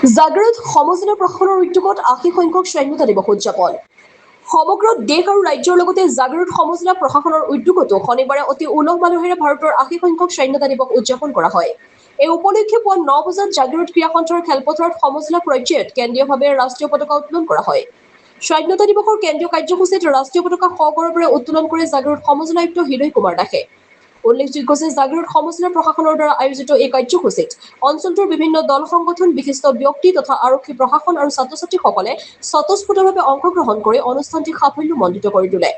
জাগৃত সমজিলা প্ৰশাসনৰ উদ্যোগত ৮০ সংখ্যক স্বাধীনতা দিৱস উদযাপন। সমগ্ৰ দেশ আৰু ৰাজ্যৰ লগতে জাগৃত সমজিলা প্ৰশাসনৰ উদ্যোগতো শনিবাৰে অতি উলহ মালহেৰে ভাৰতৰ ৮০ সংখ্যক স্বাধীনতা দিৱস উদযাপন কৰা হয়। এই উপলক্ষে পুৱা ৯ বজাত জাগৃত ক্ৰীড়া সন্থাৰ খেলপথাৰত সমজিলা পৰ্যায়ত কেন্দ্ৰীয়ভাৱে ৰাষ্ট্ৰীয় পতাকা উত্তোলন কৰা হয়। স্বাধীনতা দিৱসৰ কেন্দ্ৰীয় কাৰ্যসূচীত ৰাষ্ট্ৰীয় পতাকা সগৌৰৱেৰে উত্তোলন কৰে জাগৃত সমজিলা আয়ুক্ত হৃদয় কুমাৰ দাসে। উল্লেখযোগ্য যে জাগৃত সমজিলা প্ৰশাসনৰ দ্বাৰা আয়োজিত এই কাৰ্যসূচীত অঞ্চলটোৰ বিভিন্ন দল সংগঠন, বিশিষ্ট ব্যক্তি তথা আৰক্ষী প্ৰশাসন আৰু ছাত্ৰ ছাত্ৰীসকলে স্বতঃস্ফূৰ্তভাৱে অংশগ্ৰহণ কৰি অনুষ্ঠানটি সাফল্যমণ্ডিত কৰি তোলে।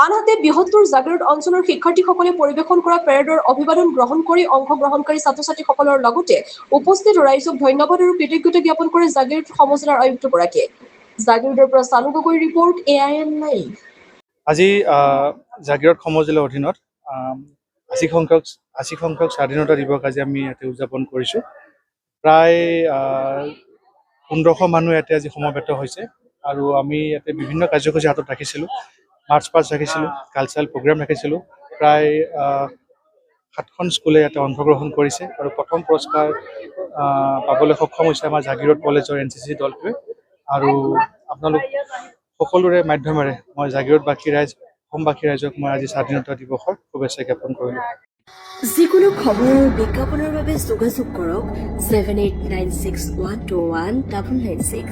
আনহাতে বৃহত্তৰ জাগৃত অঞ্চলৰ শিক্ষাৰ্থীসকলে পৰিৱেশন কৰা পেৰেডৰ অভিবাদন গ্ৰহণ কৰি অংশগ্ৰহণকাৰী ছাত্ৰ ছাত্ৰীসকলৰ লগতে উপস্থিত ৰাইজক ধন্যবাদ আৰু কৃতজ্ঞতা জ্ঞাপন কৰে জাগৃত সমজিলাৰ আয়ুক্তগৰাকীয়ে। জাগৃতৰ পৰা Chanu Gogoi report, AIN live. আজি জাগৃত সমজিলাৰ অধীনত ৮০ সংখ্যক স্বাধীনতা দিৱস আজি আমি ইয়াতে উদযাপন কৰিছোঁ। প্ৰায় ১৫০০ মানুহ ইয়াতে আজি সমবেত হৈছে আৰু আমি ইয়াতে বিভিন্ন কাৰ্যসূচী হাতত ৰাখিছিলোঁ। মাৰ্চ পাষ্ট ৰাখিছিলোঁ, কালচাৰেল প্ৰগ্ৰেম ৰাখিছিলোঁ। প্ৰায় ৭খন স্কুলে ইয়াতে অংশগ্ৰহণ কৰিছে আৰু প্ৰথম পুৰস্কাৰ পাবলৈ সক্ষম হৈছে আমাৰ জাগৃত কলেজৰ NCC দলটোৱে। আৰু আপোনালোক সকলোৰে মাধ্যমেৰে মই জাগৃতবাসী ৰাইজ, অসমবাসী ৰাইজক মই আজি স্বাধীনতা দিৱসৰ শুভেচ্ছা জ্ঞাপন কৰিলোঁ। যিকোনো খবৰ আৰু বিজ্ঞাপনৰ বাবে যোগাযোগ কৰক 7896121996।